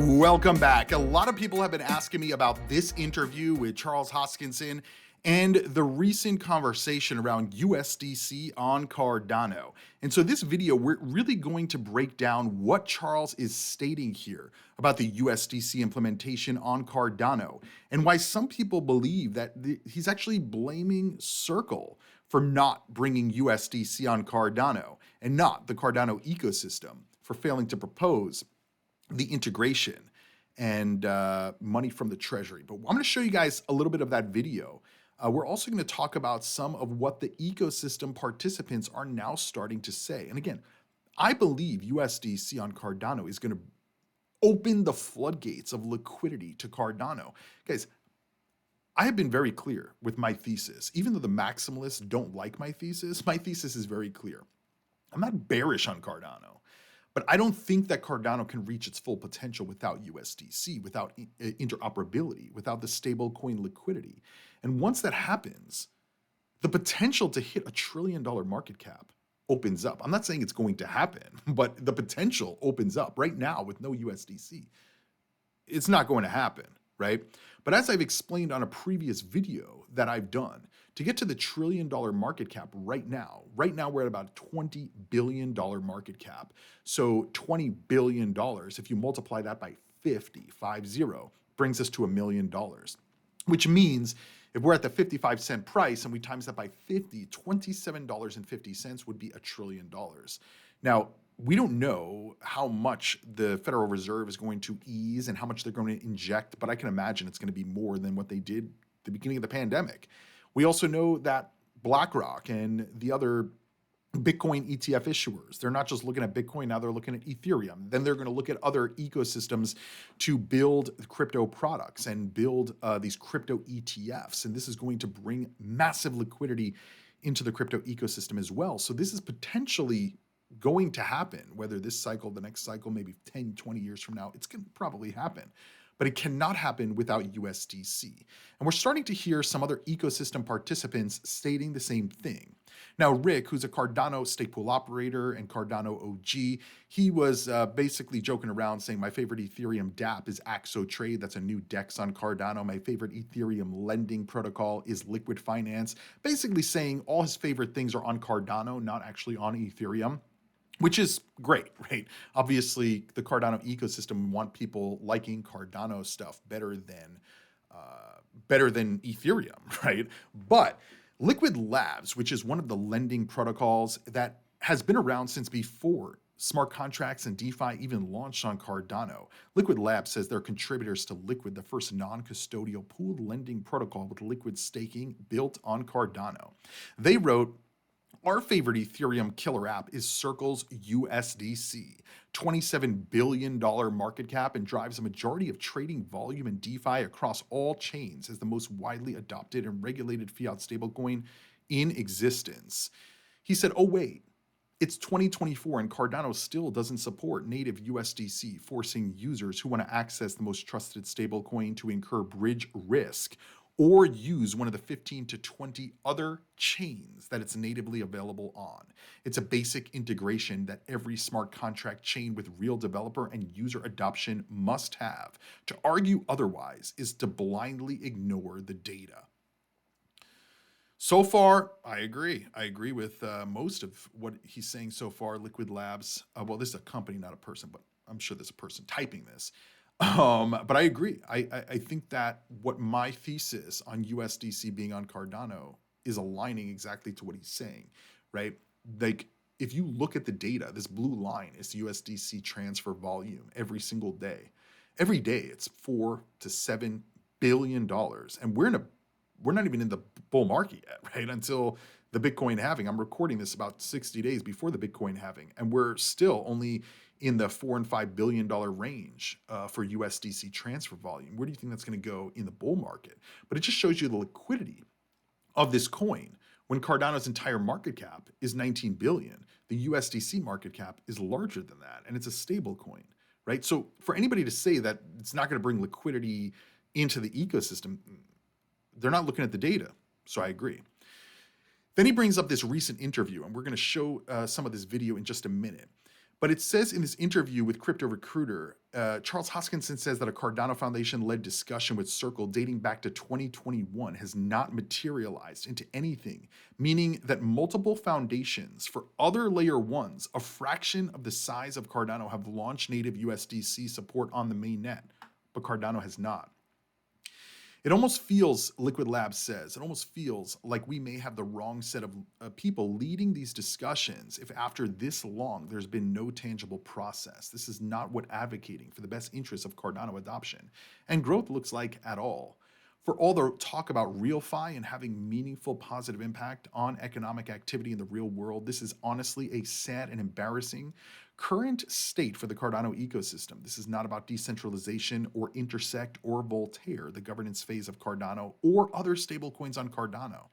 Welcome back. A lot of people have been asking me about this interview with Charles Hoskinson and the recent conversation around USDC on Cardano. And so this video, we're really going to break down what Charles is stating here about the USDC implementation on Cardano and why some people believe that he's actually blaming Circle for not bringing USDC on Cardano and not the Cardano ecosystem for failing to propose the integration and money from the treasury. But I'm going to show you guys a little bit of that video. We're also going to talk about some of what the ecosystem participants are now starting to say. And again, I believe USDC on Cardano is going to open the floodgates of liquidity to Cardano. Guys, I have been very clear with my thesis. Even though the maximalists don't like my thesis is very clear. I'm not bearish on Cardano. But I don't think that Cardano can reach its full potential without USDC, without interoperability, without the stablecoin liquidity. And once that happens, the potential to hit $1 trillion market cap opens up. I'm not saying it's going to happen, but the potential opens up. Right now, with no USDC, it's not going to happen, right? But as I've explained on a previous video that I've done, to get to the $1 trillion market cap right now we're at about $20 billion market cap. So $20 billion, if you multiply that by 50, brings us to $1 million, which means if we're at the 55-cent price and we times that by 50, $27.50 would be $1 trillion. Now, we don't know how much the Federal Reserve is going to ease and how much they're going to inject, but I can imagine it's going to be more than what they did at the beginning of the pandemic. We also know that BlackRock and the other Bitcoin ETF issuers, they're not just looking at Bitcoin, now they're looking at Ethereum. Then they're going to look at other ecosystems to build crypto products and build these crypto ETFs. And this is going to bring massive liquidity into the crypto ecosystem as well. So this is potentially going to happen, whether this cycle, the next cycle, maybe 10, 20 years from now, it's going to probably happen. But it cannot happen without USDC. And we're starting to hear some other ecosystem participants stating the same thing. Now, Rick, who's a Cardano stake pool operator and Cardano OG, he was basically joking around saying, my favorite Ethereum dApp is Axo Trade. That's a new DEX on Cardano. My favorite Ethereum lending protocol is Liquid Finance. Basically saying all his favorite things are on Cardano, not actually on Ethereum, which is great, right? Obviously, the Cardano ecosystem want people liking Cardano stuff better than Ethereum, right? But Liquid Labs, which is one of the lending protocols that has been around since before smart contracts and DeFi even launched on Cardano. Liquid Labs says they're contributors to Liquid, the first non-custodial pooled lending protocol with liquid staking built on Cardano. They wrote, our favorite Ethereum killer app is Circle's USDC, $27 billion market cap, and drives a majority of trading volume in DeFi across all chains as the most widely adopted and regulated fiat stablecoin in existence. He said, oh wait, it's 2024 and Cardano still doesn't support native USDC, forcing users who want to access the most trusted stablecoin to incur bridge risk or use one of the 15 to 20 other chains that it's natively available on. It's a basic integration that every smart contract chain with real developer and user adoption must have. To argue otherwise is to blindly ignore the data. So far, I agree. I agree with most of what he's saying so far. Liquid Labs, well, this is a company, not a person, but I'm sure there's a person typing this. But I agree. I think that what my thesis on USDC being on Cardano is aligning exactly to what he's saying, right? Like, if you look at the data, this blue line is USDC transfer volume every single day. Every day, it's $4 to $7 billion, and we're not even in the bull market yet, right? Until the Bitcoin halving. I'm recording this about 60 days before the Bitcoin halving, and we're still only in the $4 and $5 billion range for USDC transfer volume. Where do you think that's going to go in the bull market? But it just shows you the liquidity of this coin. When Cardano's entire market cap is 19 billion, the USDC market cap is larger than that, and it's a stable coin, right? So for anybody to say that it's not going to bring liquidity into the ecosystem, they're not looking at the data. So I agree. Then he brings up this recent interview, and we're going to show some of this video in just a minute. But it says in this interview with Crypto Recruiter, Charles Hoskinson says that a Cardano Foundation-led discussion with Circle dating back to 2021 has not materialized into anything, meaning that multiple foundations for other layer ones, a fraction of the size of Cardano, have launched native USDC support on the mainnet, but Cardano has not. It almost feels, Liquid Labs says, it almost feels like we may have the wrong set of people leading these discussions if after this long there's been no tangible process. This is not what advocating for the best interests of Cardano adoption and growth looks like at all. For all the talk about RealFi and having meaningful positive impact on economic activity in the real world, this is honestly a sad and embarrassing current state for the Cardano ecosystem. This is not about decentralization or Intersect or Voltaire, the governance phase of Cardano, or other stablecoins on Cardano.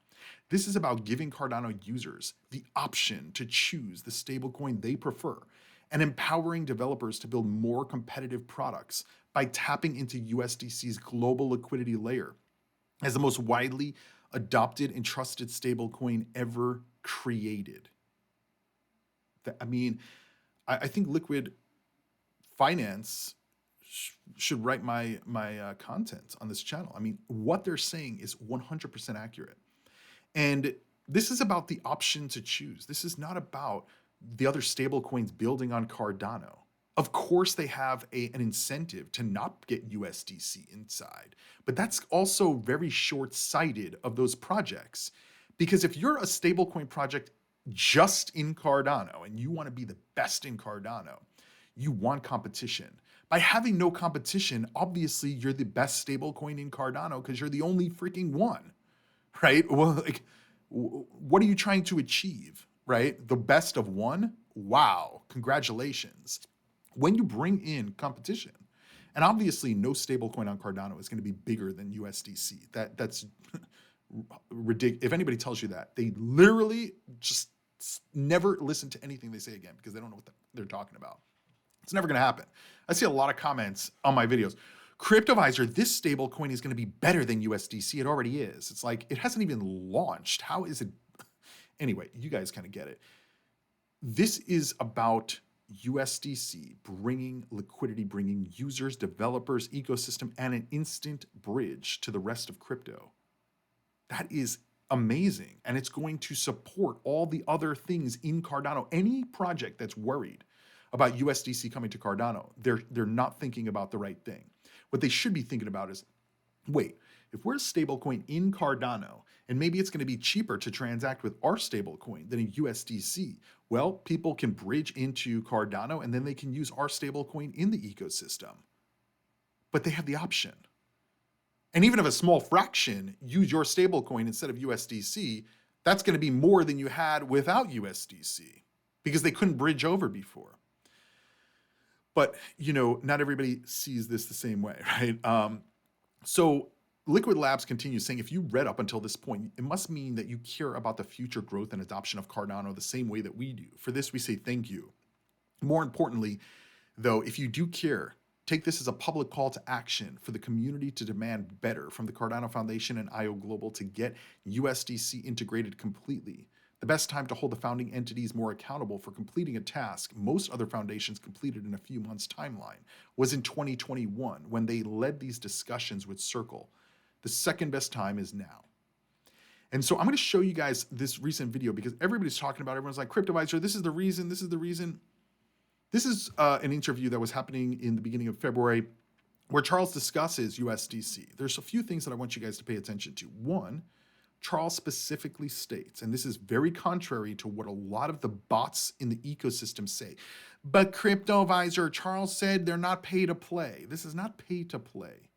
This is about giving Cardano users the option to choose the stablecoin they prefer and empowering developers to build more competitive products by tapping into USDC's global liquidity layer as the most widely adopted and trusted stablecoin ever created. I think Liquid Finance should write my content on this channel. I mean, what they're saying is 100% accurate. And this is about the option to choose. This is not about the other stablecoins building on Cardano. Of course, they have an incentive to not get USDC inside, but that's also very short-sighted of those projects. Because if you're a stablecoin project just in Cardano and you want to be the best in Cardano, you want competition. By having no competition, obviously you're the best stablecoin in Cardano because you're the only freaking one, right? Well, like, what are you trying to achieve, right? The best of one? Wow, congratulations. When you bring in competition, and obviously no stablecoin on Cardano is going to be bigger than USDC. That's ridiculous. If anybody tells you that, they literally just never listen to anything they say again because they don't know what they're talking about. It's never going to happen. I see a lot of comments on my videos. Cryptoviser, this stablecoin is going to be better than USDC. It already is. It's like, it hasn't even launched. How is it? Anyway, you guys kind of get it. This is about USDC bringing liquidity, bringing users, developers, ecosystem, and an instant bridge to the rest of crypto. That is amazing. And it's going to support all the other things in Cardano. Any project that's worried about USDC coming to Cardano, they're not thinking about the right thing. What they should be thinking about is, wait, if we're a stablecoin in Cardano, and maybe it's going to be cheaper to transact with our stablecoin than in USDC, well, people can bridge into Cardano and then they can use our stablecoin in the ecosystem. But they have the option. And even if a small fraction use your stablecoin instead of USDC, that's going to be more than you had without USDC because they couldn't bridge over before. But, you know, not everybody sees this the same way, right? So Liquid Labs continues saying, if you read up until this point, it must mean that you care about the future growth and adoption of Cardano the same way that we do. For this, we say thank you. More importantly, though, if you do care, take this as a public call to action for the community to demand better from the Cardano Foundation and IO Global to get USDC integrated completely. The best time to hold the founding entities more accountable for completing a task most other foundations completed in a few months' timeline was in 2021 when they led these discussions with Circle. The second best time is now. And so I'm going to show you guys this recent video because everybody's talking about it. Everyone's like, Cryptoviser, this is the reason, this is the reason. This is an interview that was happening in the beginning of February where Charles discusses USDC. There's a few things that I want you guys to pay attention to. One, Charles specifically states, and this is very contrary to what a lot of the bots in the ecosystem say, but Cryptoviser, Charles said they're not pay to play. This is not pay to play.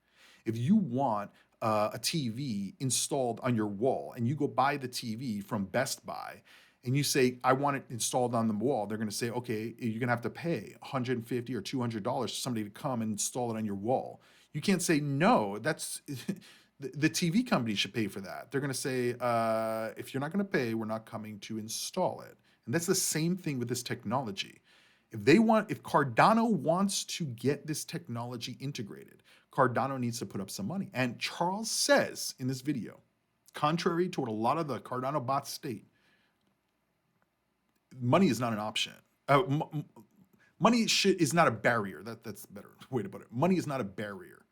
If you want a TV installed on your wall and you go buy the TV from Best Buy and you say, I want it installed on the wall, they're going to say, okay, you're going to have to pay $150 or $200 for somebody to come and install it on your wall. You can't say, no, that's... The TV company should pay for that. They're going to say, if you're not going to pay, we're not coming to install it. And that's the same thing with this technology. If Cardano wants to get this technology integrated, Cardano needs to put up some money. And Charles says in this video, contrary to what a lot of the Cardano bots state, money is not an option. is not a barrier. That's the better way to put it. Money is not a barrier.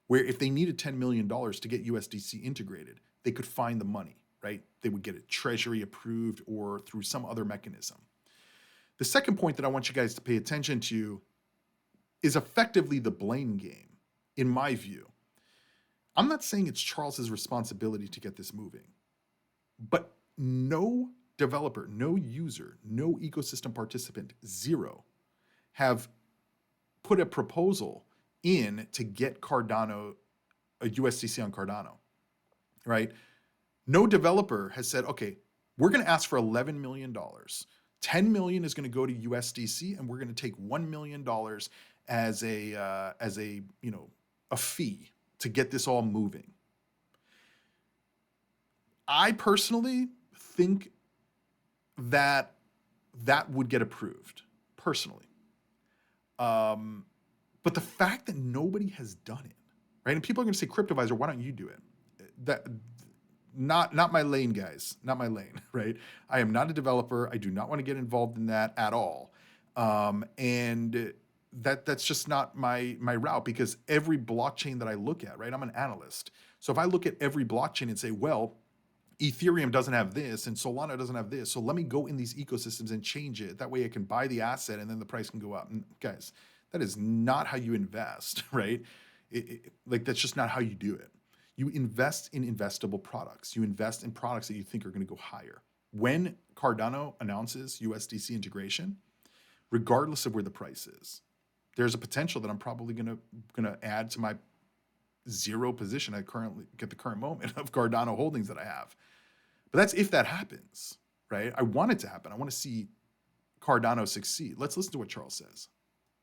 Where if they needed $10 million to get USDC integrated, they could find the money, right? They would get it treasury approved or through some other mechanism. The second point that I want you guys to pay attention to is effectively the blame game, in my view. I'm not saying it's Charles's responsibility to get this moving, but no developer, no user, no ecosystem participant, zero, have put a proposal in to get Cardano, a USDC on Cardano, right? No developer has said, okay, we're going to ask for $11 million. $10 million is going to go to USDC, and we're going to take $1 million as a fee to get this all moving. I personally think that would get approved, personally. But the fact that nobody has done it, right? And people are going to say, Cryptoviser, why don't you do it? Not my lane, guys. Not my lane, right? I am not a developer. I do not want to get involved in that at all. And that's just not my route, because every blockchain that I look at, right? I'm an analyst. So if I look at every blockchain and say, well, Ethereum doesn't have this and Solana doesn't have this, so let me go in these ecosystems and change it. That way I can buy the asset and then the price can go up. And guys, that is not how you invest, right? Like, that's just not how you do it. You invest in investable products. You invest in products that you think are going to go higher. When Cardano announces USDC integration, regardless of where the price is, there's a potential that I'm probably going to add to my zero position at the current moment of Cardano holdings that I have. But that's if that happens, right? I want it to happen. I want to see Cardano succeed. Let's listen to what Charles says.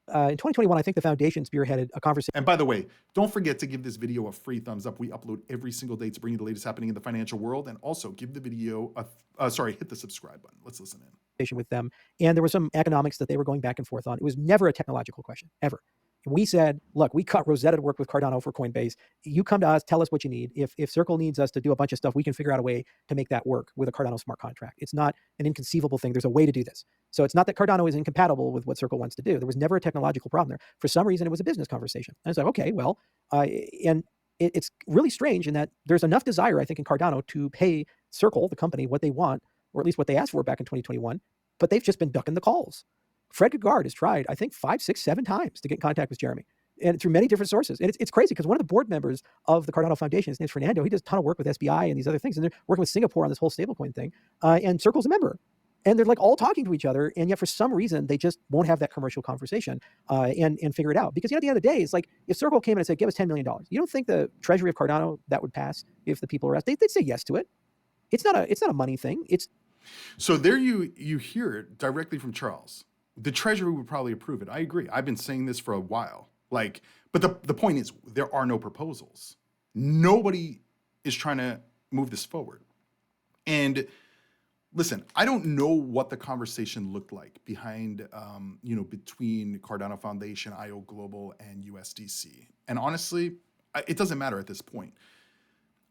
In 2021, I think the foundation spearheaded a conversation. And by the way, don't forget to give this video a free thumbs up. We upload every single day to bring you the latest happening in the financial world. And also give the video hit the subscribe button. Let's listen in. With them. And there was some economics that they were going back and forth on. It was never a technological question, ever. We said, look, we cut Rosetta to work with Cardano for Coinbase. You come to us, tell us what you need. If Circle needs us to do a bunch of stuff, we can figure out a way to make that work with a Cardano smart contract. It's not an inconceivable thing. There's a way to do this. So it's not that Cardano is incompatible with what Circle wants to do. There was never a technological problem there. For some reason, it was a business conversation. And it's like, okay, well, it's really strange in that there's enough desire, I think, in Cardano to pay Circle, the company, what they want, or at least what they asked for back in 2021, but they've just been ducking the calls. Fred Gegard has tried, I think, 5, 6, 7 times to get in contact with Jeremy, and through many different sources. And it's crazy because one of the board members of the Cardano Foundation, his name's Fernando, he does a ton of work with SBI and these other things, and they're working with Singapore on this whole stablecoin thing, and Circle's a member. And they're like all talking to each other, and yet for some reason, they just won't have that commercial conversation and figure it out. Because at the end of the day, it's like if Circle came in and said, give us $10 million, you don't think the treasury of Cardano, that would pass if the people are asked? They'd say yes to it. It's not a money thing. So there you hear it directly from Charles. The treasury would probably approve it. I agree. I've been saying this for a while. But the point is, there are no proposals. Nobody is trying to move this forward. And listen, I don't know what the conversation looked like behind, between Cardano Foundation, IO Global, and USDC. And honestly, it doesn't matter at this point.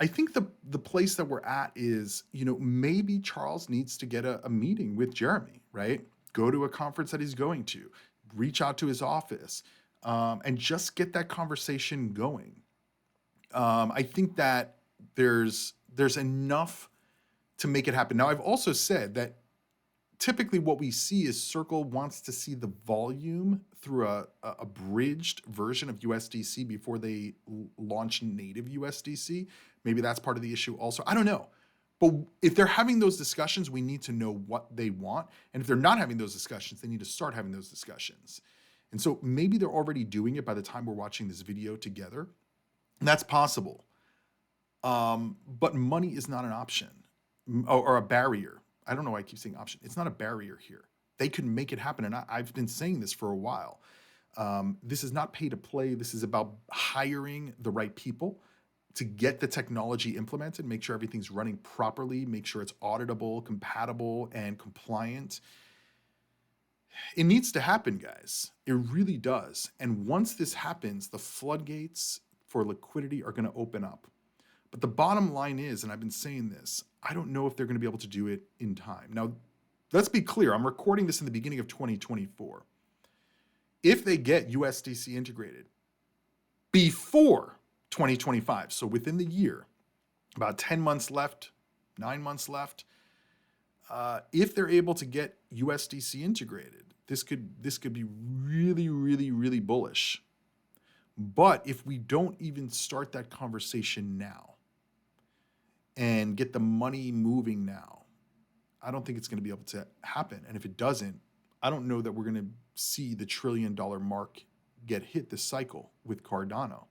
I think the place that we're at is, maybe Charles needs to get a meeting with Jeremy, right? Go to a conference that he's going to, reach out to his office, and just get that conversation going. I think that there's enough to make it happen. Now, I've also said that typically what we see is Circle wants to see the volume through a bridged version of USDC before they launch native USDC. Maybe that's part of the issue also. I don't know. But if they're having those discussions, we need to know what they want. And if they're not having those discussions, they need to start having those discussions. And so maybe they're already doing it by the time we're watching this video together. And that's possible. But money is not an option or a barrier. I don't know why I keep saying option. It's not a barrier here. They could make it happen. And I've been saying this for a while. This is not pay to play. This is about hiring the right people to get the technology implemented, make sure everything's running properly, make sure it's auditable, compatible, and compliant. It needs to happen, guys. It really does. And once this happens, the floodgates for liquidity are going to open up. But the bottom line is, and I've been saying this, I don't know if they're going to be able to do it in time. Now, let's be clear. I'm recording this in the beginning of 2024. if they get USDC integrated before 2025, so within the year, about 10 months left, 9 months left, if they're able to get USDC integrated, this could be really, really, really bullish. But if we don't even start that conversation now and get the money moving now, I don't think it's going to be able to happen. And if it doesn't, I don't know that we're going to see the $1 trillion mark get hit this cycle with Cardano.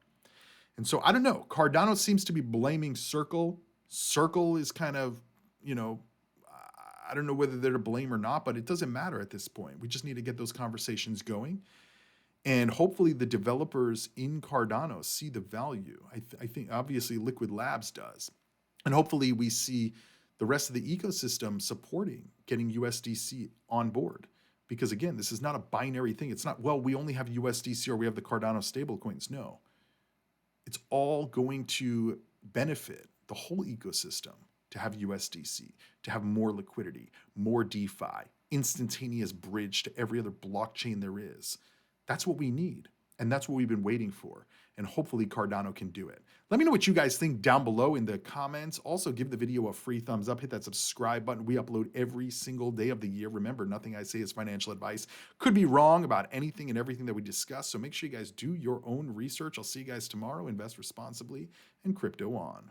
And so I don't know. Cardano seems to be blaming Circle. Circle is kind of, I don't know whether they're to blame or not, but it doesn't matter at this point. We just need to get those conversations going. And hopefully the developers in Cardano see the value. I think obviously Liquid Labs does. And hopefully we see the rest of the ecosystem supporting getting USDC on board. Because again, this is not a binary thing. It's not, well, we only have USDC or we have the Cardano stablecoins. No, it's all going to benefit the whole ecosystem to have USDC, to have more liquidity, more DeFi, instantaneous bridge to every other blockchain there is. That's what we need. And that's what we've been waiting for. And hopefully Cardano can do it. Let me know what you guys think down below in the comments. Also, give the video a free thumbs up. Hit that subscribe button. We upload every single day of the year. Remember, nothing I say is financial advice. Could be wrong about anything and everything that we discuss. So make sure you guys do your own research. I'll see you guys tomorrow. Invest responsibly and crypto on.